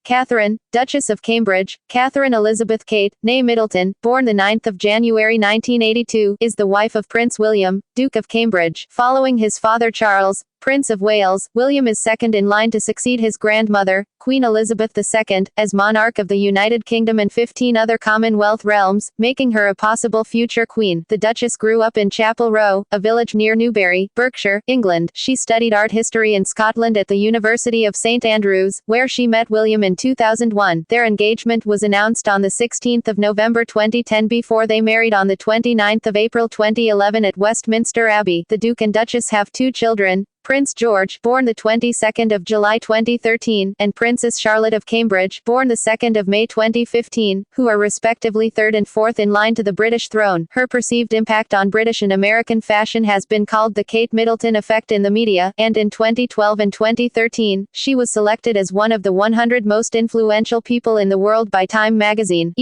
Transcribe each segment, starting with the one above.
Catherine, Duchess of Cambridge. Catherine Elizabeth Kate, née Middleton, born the 9th of January 1982, is the wife of Prince William, Duke of Cambridge. Following his father Charles, Prince of Wales, William is second in line to succeed his grandmother, Queen Elizabeth II, as monarch of the United Kingdom and 15 other Commonwealth realms, making her a possible future queen. The Duchess grew up in Chapel Row, a village near Newbury, Berkshire, England. She studied art history in Scotland at the University of St Andrews, where she met William in 2001. Their engagement was announced on the 16th of November 2010 before they married on the 29th of April 2011 at Westminster Abbey. The Duke and Duchess have 2 children, Prince George, born the 22nd of July 2013, and Princess Charlotte of Cambridge, born the 2nd of May 2015, who are respectively 3rd and 4th in line to the British throne. Her perceived impact on British and American fashion has been called the Kate Middleton effect in the media, and in 2012 and 2013, she was selected as one of the 100 most influential people in the world by Time magazine.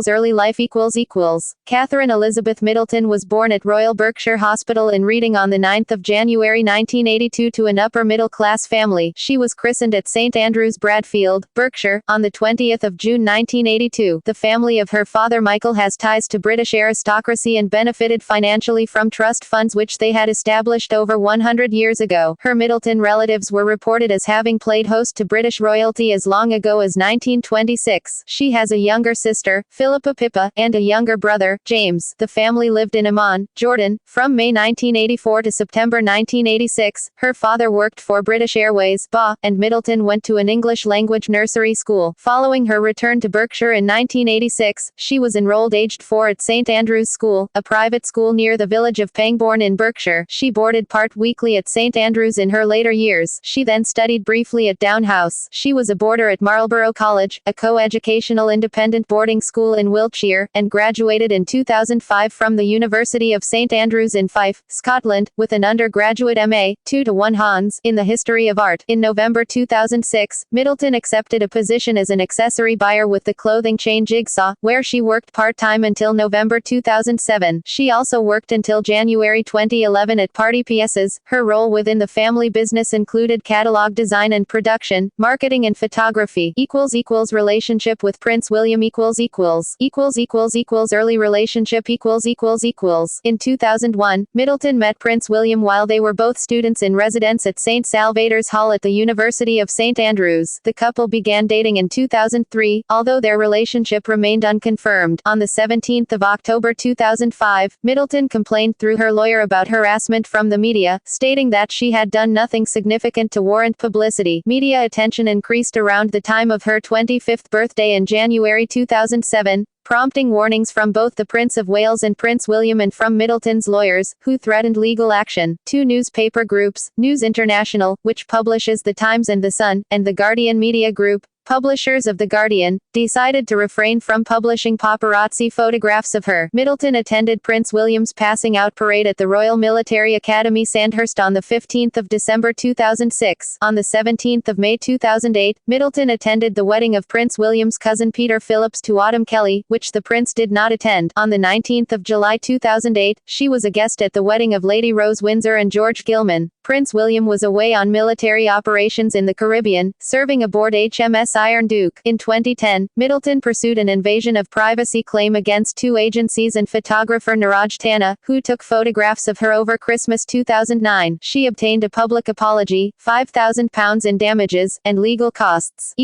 Early life Catherine Elizabeth Middleton was born at Royal Berkshire Hospital in Reading on the 9th of January 1982 to an upper-middle-class family. She was christened at St Andrews Bradfield, Berkshire, on the 20th of June 1982. The family of her father Michael has ties to British aristocracy and benefited financially from trust funds which they had established over 100 years ago. Her Middleton relatives were reported as having played host to British royalty as long ago as 1926. She has a younger sister, Philippa Pippa, and a younger brother, James. The family lived in Amman, Jordan, from May 1984 to September 1986. Her father worked for British Airways, BA, and Middleton went to an English-language nursery school. Following her return to Berkshire in 1986, she was enrolled aged 4 at St Andrews School, a private school near the village of Pangbourne in Berkshire. She boarded part weekly at St Andrews in her later years. She then studied briefly at Down House. She was a boarder at Marlborough College, a co-educational independent boarding school in Wiltshire, and graduated in 2005 from the University of St Andrews in Fife, Scotland, with an undergraduate MA, 2-1 Hons, in the history of art. In November 2006, Middleton accepted a position as an accessory buyer with the clothing chain Jigsaw, where she worked part-time until November 2007. She also worked until January 2011 at Party Pieces. Her role within the family business included catalog design and production, marketing and photography. Relationship with Prince William Early relationship In 2001, Middleton met Prince William while they were both students in residence at St Salvator's Hall at the University of St Andrews. The couple began dating in 2003, although their relationship remained unconfirmed. On the 17th of October 2005, Middleton complained through her lawyer about harassment from the media, stating that she had done nothing significant to warrant publicity. Media attention increased around the time of her 25th birthday in January 2007, prompting warnings from both the Prince of Wales and Prince William and from Middleton's lawyers, who threatened legal action. 2 newspaper groups, News International, which publishes The Times and The Sun, and The Guardian Media Group, publishers of The Guardian, decided to refrain from publishing paparazzi photographs of her. Middleton attended Prince William's passing out parade at the Royal Military Academy Sandhurst on the 15th of December 2006. On the 17th of May 2008, Middleton attended the wedding of Prince William's cousin Peter Phillips to Autumn Kelly, which the prince did not attend. On the 19th of July 2008, she was a guest at the wedding of Lady Rose Windsor and George Gilman. Prince William was away on military operations in the Caribbean, serving aboard HMS Iron Duke. In 2010, Middleton pursued an invasion of privacy claim against 2 agencies and photographer Niraj Tanna, who took photographs of her over Christmas 2009. She obtained a public apology, £5,000 in damages, and legal costs.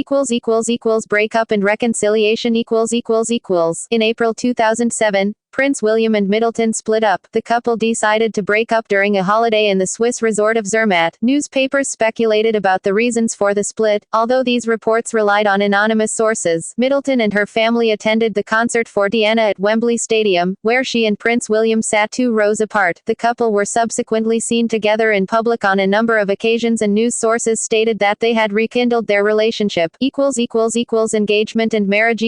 Breakup and reconciliation In April 2007, Prince William and Middleton split up. The couple decided to break up during a holiday in the Swiss resort of Zermatt. Newspapers speculated about the reasons for the split, although these reports relied on anonymous sources. Middleton and her family attended the concert for Diana at Wembley Stadium, where she and Prince William sat 2 rows apart. The couple were subsequently seen together in public on a number of occasions, and news sources stated that they had rekindled their relationship. Engagement and marriage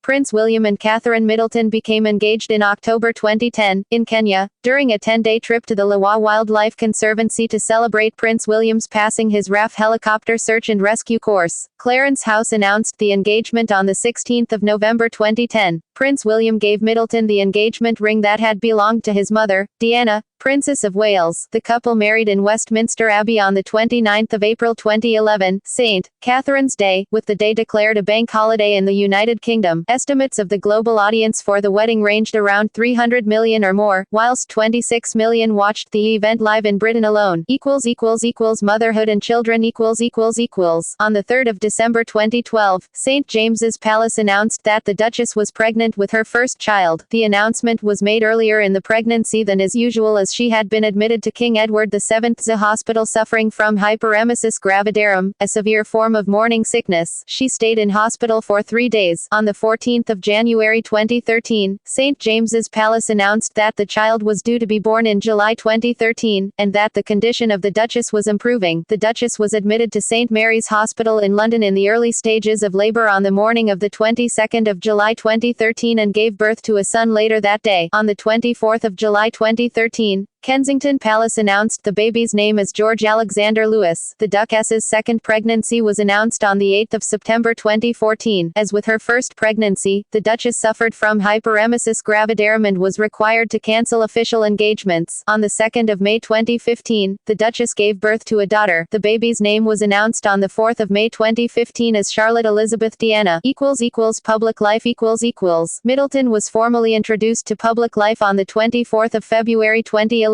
Prince William and Catherine Middleton became engaged in October 2010, in Kenya, during a 10-day trip to the Lawa Wildlife Conservancy to celebrate Prince William's passing his RAF helicopter search and rescue course. Clarence House announced the engagement on the 16th of November 2010. Prince William gave Middleton the engagement ring that had belonged to his mother, Diana, Princess of Wales. The couple married in Westminster Abbey on the 29th of April 2011, St. Catherine's Day, with the day declared a bank holiday in the United Kingdom. Estimates of the global audience for the wedding ranged around 300 million or more, whilst 26 million watched the event live in Britain alone. Motherhood and children On the 3rd of December 2012, St. James's Palace announced that the Duchess was pregnant with her first child. The announcement was made earlier in the pregnancy than is usual, as she had been admitted to King Edward VII's hospital suffering from hyperemesis gravidarum, a severe form of morning sickness. She stayed in hospital for 3 days. On the 14th of January 2013, St. James's Palace announced that the child was due to be born in July 2013, and that the condition of the Duchess was improving. The Duchess was admitted to St. Mary's Hospital in London in the early stages of labor on the morning of the 22nd of July 2013 and gave birth to a son later that day. On the 24th of July 2013, Kensington Palace announced the baby's name as George Alexander Louis. The Duchess's second pregnancy was announced on the 8th of September 2014. As with her first pregnancy, the Duchess suffered from hyperemesis gravidarum and was required to cancel official engagements. On the 2nd of May 2015, the Duchess gave birth to a daughter. The baby's name was announced on the 4th of May 2015 as Charlotte Elizabeth Diana. Public life Middleton was formally introduced to public life on the 24th of February 2011,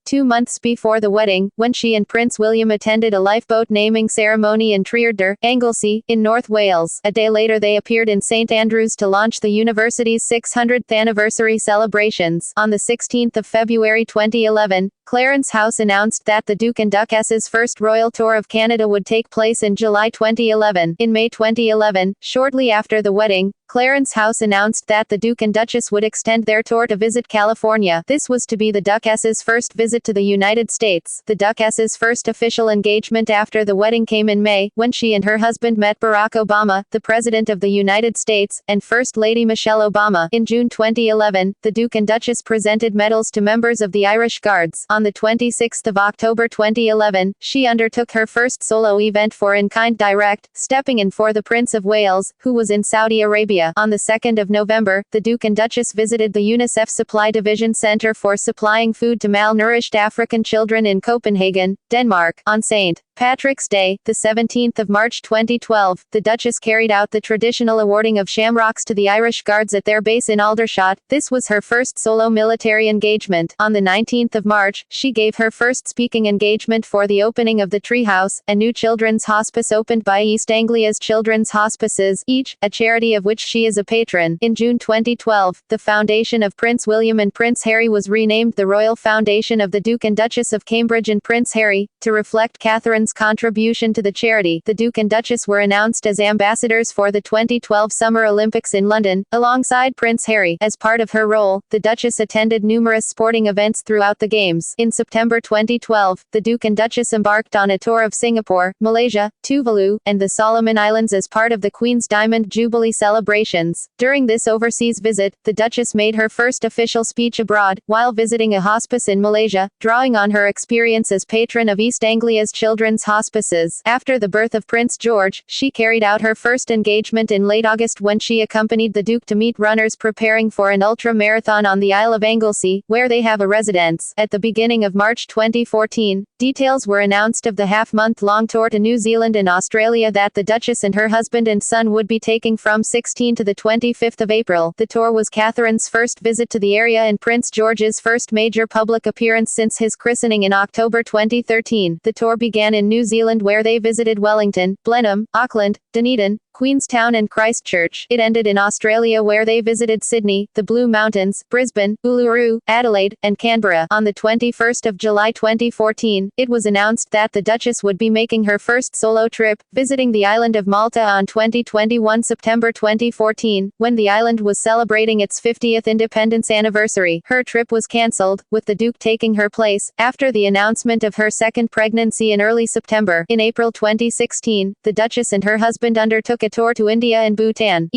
2 months before the wedding, when she and Prince William attended a lifeboat naming ceremony in Treorder, Anglesey, in North Wales. A day later they appeared in St Andrews to launch the university's 600th anniversary celebrations. On the 16th of February 2011, Clarence House announced that the Duke and Duchess's first royal tour of Canada would take place in July 2011. In May 2011, shortly after the wedding, Clarence House announced that the Duke and Duchess would extend their tour to visit California. This was to be the Duchess's first visit to the United States. The Duchess's first official engagement after the wedding came in May, when she and her husband met Barack Obama, the President of the United States, and First Lady Michelle Obama. In June 2011, the Duke and Duchess presented medals to members of the Irish Guards. On the 26th of October 2011, she undertook her first solo event for In Kind Direct, stepping in for the Prince of Wales, who was in Saudi Arabia. On the 2nd of November, the Duke and Duchess visited the UNICEF Supply Division Center for supplying food to malnourished African children in Copenhagen, Denmark. On St. Patrick's Day, the 17th of March 2012, the Duchess carried out the traditional awarding of shamrocks to the Irish Guards at their base in Aldershot. This was her first solo military engagement. On the 19th of March, she gave her first speaking engagement for the opening of the Treehouse, a new children's hospice opened by East Anglia's Children's Hospices, each, a charity of which she is a patron. In June 2012, the foundation of Prince William and Prince Harry was renamed the Royal Foundation of the Duke and Duchess of Cambridge and Prince Harry, to reflect Catherine's contribution to the charity. The Duke and Duchess were announced as ambassadors for the 2012 Summer Olympics in London, alongside Prince Harry. As part of her role, the Duchess attended numerous sporting events throughout the Games. In September 2012, the Duke and Duchess embarked on a tour of Singapore, Malaysia, Tuvalu, and the Solomon Islands as part of the Queen's Diamond Jubilee celebrations. During this overseas visit, the Duchess made her first official speech abroad, while visiting a hospice in Malaysia, drawing on her experience as patron of East Anglia's Children's Hospices. After the birth of Prince George, she carried out her first engagement in late August when she accompanied the Duke to meet runners preparing for an ultra-marathon on the Isle of Anglesey, where they have a residence. At the beginning of March 2014, details were announced of the half-month-long tour to New Zealand and Australia that the Duchess and her husband and son would be taking from 16 to the 25th of April. The tour was Catherine's first visit to the area and Prince George's first major public appearance since his christening in October 2013. The tour began in New Zealand, where they visited Wellington, Blenheim, Auckland, Dunedin, Queenstown and Christchurch. It ended in Australia, where they visited Sydney, the Blue Mountains, Brisbane, Uluru, Adelaide, and Canberra. On the 21st of July 2014, it was announced that the Duchess would be making her first solo trip, visiting the island of Malta on 2021 September 2014, when the island was celebrating its 50th independence anniversary. Her trip was cancelled, with the Duke taking her place, after the announcement of her second pregnancy in early September. In April 2016, the Duchess and her husband undertook a tour to India and Bhutan.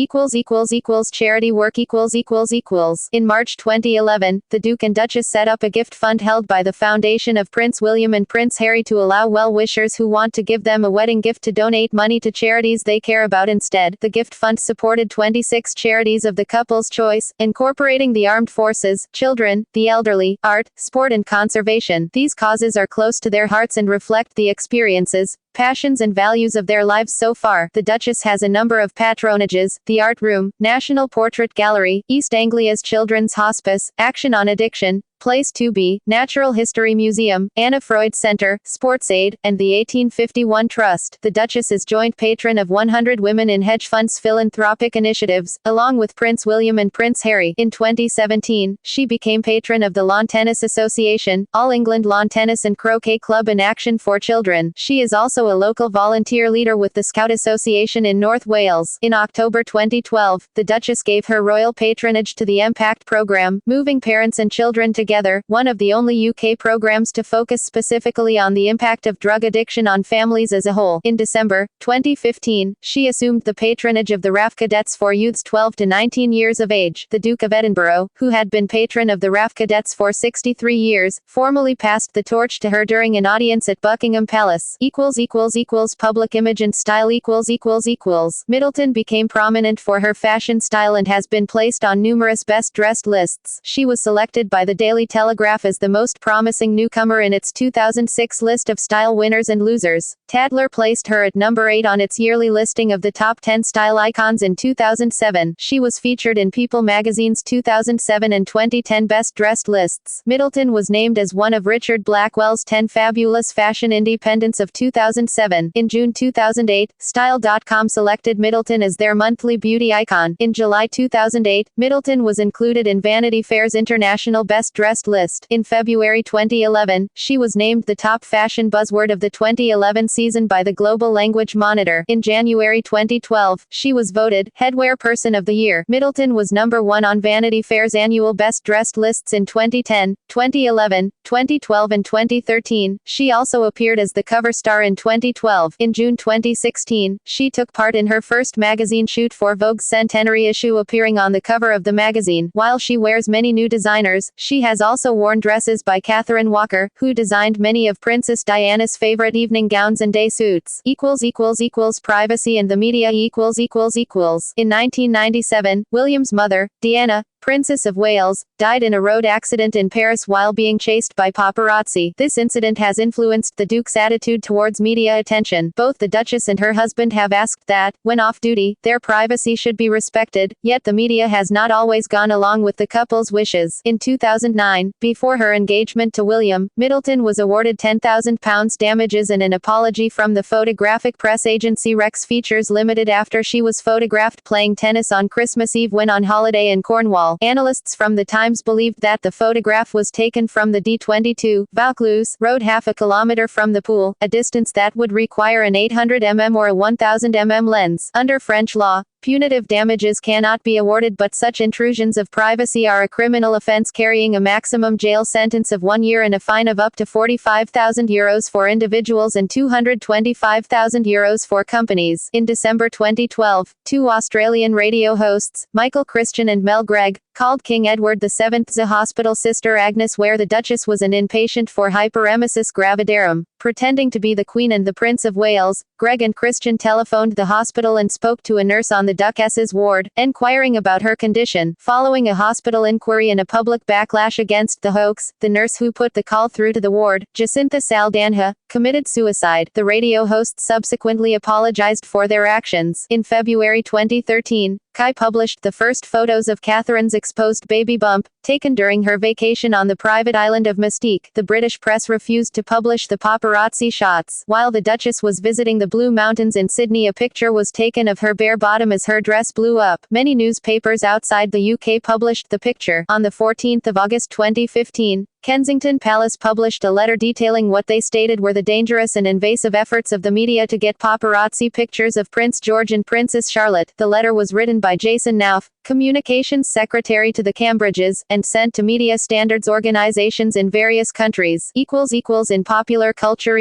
Charity work. In March 2011, the Duke and Duchess set up a gift fund held by the Foundation of Prince William and Prince Harry to allow well-wishers who want to give them a wedding gift to donate money to charities they care about instead. The gift fund supported 26 charities of the couple's choice, incorporating the armed forces, children, the elderly, art, sport and conservation. These causes are close to their hearts and reflect the experiences, passions and values of their lives so far. The Duchess has a number of patronages: the Art Room, National Portrait Gallery, East Anglia's Children's Hospice, Action on Addiction, Place 2B, Natural History Museum, Anna Freud Center, Sports Aid, and the 1851 Trust. The Duchess is joint patron of 100 Women in Hedge Funds philanthropic initiatives, along with Prince William and Prince Harry. In 2017, she became patron of the Lawn Tennis Association, All England Lawn Tennis and Croquet Club and Action for Children. She is also a local volunteer leader with the Scout Association in North Wales. In October 2012, the Duchess gave her royal patronage to the Impact program, Moving Parents and Children Together, one of the only UK programs to focus specifically on the impact of drug addiction on families as a whole. In December 2015, she assumed the patronage of the RAF Cadets for youths 12 to 19 years of age. The Duke of Edinburgh, who had been patron of the RAF Cadets for 63 years, formally passed the torch to her during an audience at Buckingham Palace. Public image and style. Middleton became prominent for her fashion style and has been placed on numerous best-dressed lists. She was selected by the Daily Telegraph as the most promising newcomer in its 2006 list of style winners and losers. Tatler placed her at number 8 on its yearly listing of the top 10 style icons in 2007. She was featured in People magazine's 2007 and 2010 best-dressed lists. Middleton was named as one of Richard Blackwell's 10 Fabulous Fashion Independents of 2007. In June 2008, Style.com selected Middleton as their monthly beauty icon. In July 2008, Middleton was included in Vanity Fair's International Best Dressed list. In February 2011, she was named the top fashion buzzword of the 2011 season by the Global Language Monitor. In January 2012, she was voted Headwear Person of the Year. Middleton was number 1 on Vanity Fair's annual Best Dressed lists in 2010, 2011, 2012 and 2013. She also appeared as the cover star in 2012. In June 2016, she took part in her first magazine shoot for Vogue's centenary issue, appearing on the cover of the magazine. While she wears many new designers, she has also worn dresses by Catherine Walker, who designed many of Princess Diana's favorite evening gowns and day suits. Privacy and the media. In 1997, William's mother, Diana, Princess of Wales, died in a road accident in Paris while being chased by paparazzi. This incident has influenced the Duke's attitude towards media attention. Both the Duchess and her husband have asked that, when off duty, their privacy should be respected, yet the media has not always gone along with the couple's wishes. In 2009, before her engagement to William, Middleton was awarded £10,000 damages and an apology from the photographic press agency Rex Features Limited after she was photographed playing tennis on Christmas Eve when on holiday in Cornwall. Analysts from The Times believed that the photograph was taken from the D22 Vaucluse road half a kilometer from the pool, a distance that would require an 800 mm or a 1000 mm lens. Under French law, punitive damages cannot be awarded, but such intrusions of privacy are a criminal offense carrying a maximum jail sentence of 1 year and a fine of up to €45,000 for individuals and €225,000 for companies. In December 2012, 2 Australian radio hosts, Michael Christian and Mel Gregg, called King Edward VII's hospital sister Agnes, where the Duchess was an inpatient for hyperemesis gravidarum. Pretending to be the Queen and the Prince of Wales, Gregg and Christian telephoned the hospital and spoke to a nurse on the Duchess's ward, enquiring about her condition. Following a hospital inquiry and a public backlash against the hoax, the nurse who put the call through to the ward, Jacinta Saldanha, committed suicide. The radio hosts subsequently apologized for their actions. In February 2013, Kai published the first photos of Catherine's exposed baby bump, taken during her vacation on the private island of Mystique. The British press refused to publish the paparazzi shots. While the Duchess was visiting the Blue Mountains in Sydney, a picture was taken of her bare bottom as her dress blew up. Many newspapers outside the UK published the picture. On the 14th of August 2015, Kensington Palace published a letter detailing what they stated were the dangerous and invasive efforts of the media to get paparazzi pictures of Prince George and Princess Charlotte. The letter was written by Jason Nauf, Communications Secretary to the Cambridges, and and sent to media standards organizations in various countries. In popular culture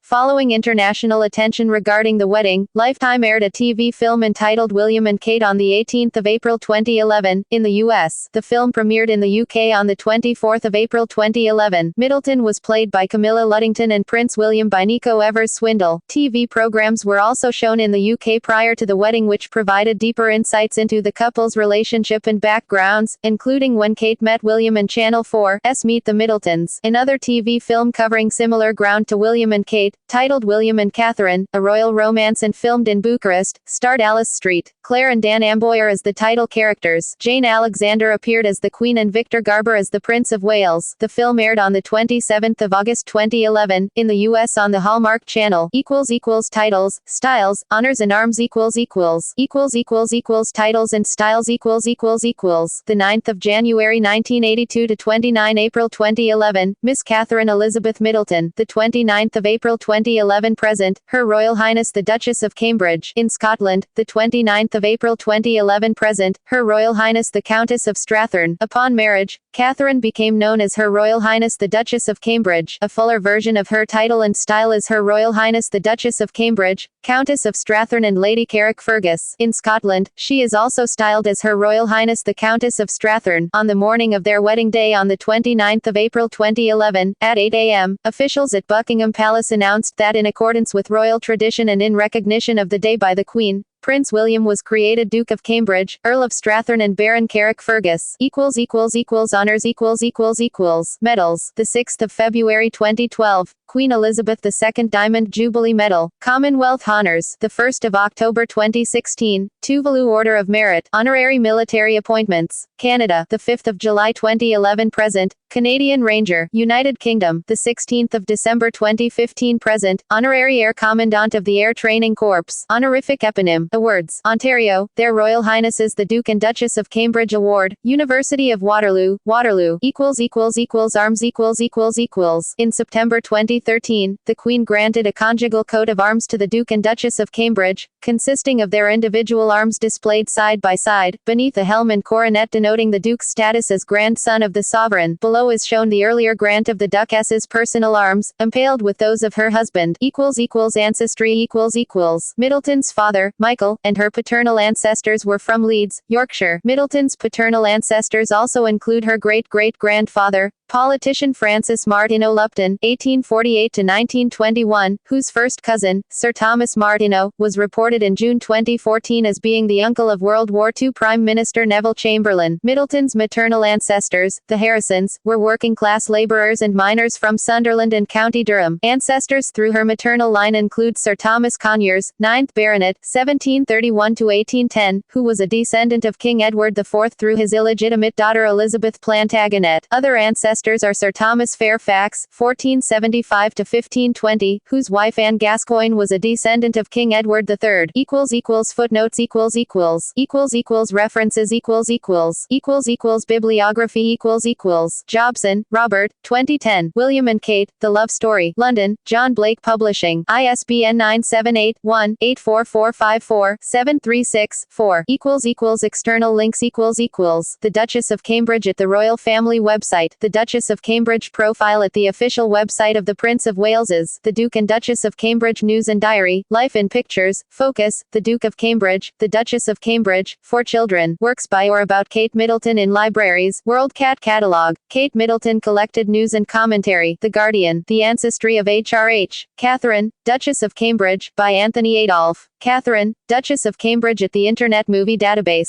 Following international attention regarding the wedding, Lifetime aired a TV film entitled William and Kate on the 18th of April 2011 in the US. The film premiered in the UK on the 24th of April 2011. Middleton was played by Camilla Luddington and Prince William by Nico Evers-Swindle. TV programs were also shown in the UK prior to the wedding, which provided deeper insights into the couple's relationship and backgrounds, including When Kate Met William and Channel 4's Meet the Middletons. Another TV film covering similar ground to William and Kate, titled William and Catherine, a royal romance and filmed in Bucharest, starred Alice Street, Claire and Dan Amboyer as the title characters. Jane Alexander appeared as the Queen and Victor Garber as the Prince of Wales. The film aired on the 27th of August 2011 in the US on the Hallmark Channel. Titles, styles, honors and arms titles and styles the 9th of January 1982 to 29 April 2011, Miss Catherine Elizabeth Middleton, the 29th of April 2011 present, Her Royal Highness the Duchess of Cambridge, in Scotland, the 29th of April 2011 present, Her Royal Highness the Countess of Strathearn. Upon marriage, Catherine became known as Her Royal Highness the Duchess of Cambridge. A fuller version of her title and style is Her Royal Highness the Duchess of Cambridge, Countess of Strathearn and Lady Carrickfergus. In Scotland, she is also styled as Her Royal Highness the Countess of Strathearn. On the morning of their wedding day on the 29th of April 2011, at 8 a.m., officials at Buckingham Palace announced that in accordance with royal tradition and in recognition of the day by the Queen, Prince William was created Duke of Cambridge, Earl of Strathearn and Baron Carrickfergus. Honors Medals. The 6th of February 2012, Queen Elizabeth II Diamond Jubilee Medal, Commonwealth Honors. The 1st of October 2016, Tuvalu Order of Merit, Honorary Military Appointments, Canada. The 5th of July 2011 present, Canadian Ranger, United Kingdom. The 16th of December 2015 present, Honorary Air Commandant of the Air Training Corps, honorific eponym. Awards. Ontario, Their Royal Highnesses the Duke and Duchess of Cambridge Award, University of Waterloo, Waterloo. Arms In September 2013, the Queen granted a conjugal coat of arms to the Duke and Duchess of Cambridge, consisting of their individual arms displayed side by side, beneath a helm and coronet denoting the Duke's status as grandson of the sovereign. Below is shown the earlier grant of the Duchess's personal arms, impaled with those of her husband. Ancestry Middleton's father, Michael, and her paternal ancestors were from Leeds, Yorkshire. Middleton's paternal ancestors also include her great-great-grandfather, politician Francis Martineau Lupton, 1848 to 1921, whose first cousin, Sir Thomas Martineau, was reported in June 2014 as being the uncle of World War II Prime Minister Neville Chamberlain. Middleton's maternal ancestors, the Harrisons, were working-class labourers and miners from Sunderland and County Durham. Ancestors through her maternal line include Sir Thomas Conyers, 9th Baronet, 1731 to 1810, who was a descendant of King Edward IV through his illegitimate daughter Elizabeth Plantagenet. Other ancestors are Sir Thomas Fairfax, 1475 to 1520, whose wife Anne Gascoigne was a descendant of King Edward III. Footnotes References Bibliography Jobson, Robert, 2010. William and Kate, The Love Story. London, John Blake Publishing. ISBN 978-1-84454-736-4. External links The Duchess of Cambridge at the Royal Family website. The Duchess of Cambridge profile at the official website of the Prince of Wales's. The Duke and Duchess of Cambridge News and Diary. Life in Pictures. Focus. The Duke of Cambridge. The Duchess of Cambridge. For children. Works by or about Kate Middleton in libraries. WorldCat Catalog. Kate Middleton collected news and commentary. The Guardian. The Ancestry of H.R.H. Catherine, Duchess of Cambridge, by Anthony Adolph. Catherine, Duchess of Cambridge at the Internet Movie Database.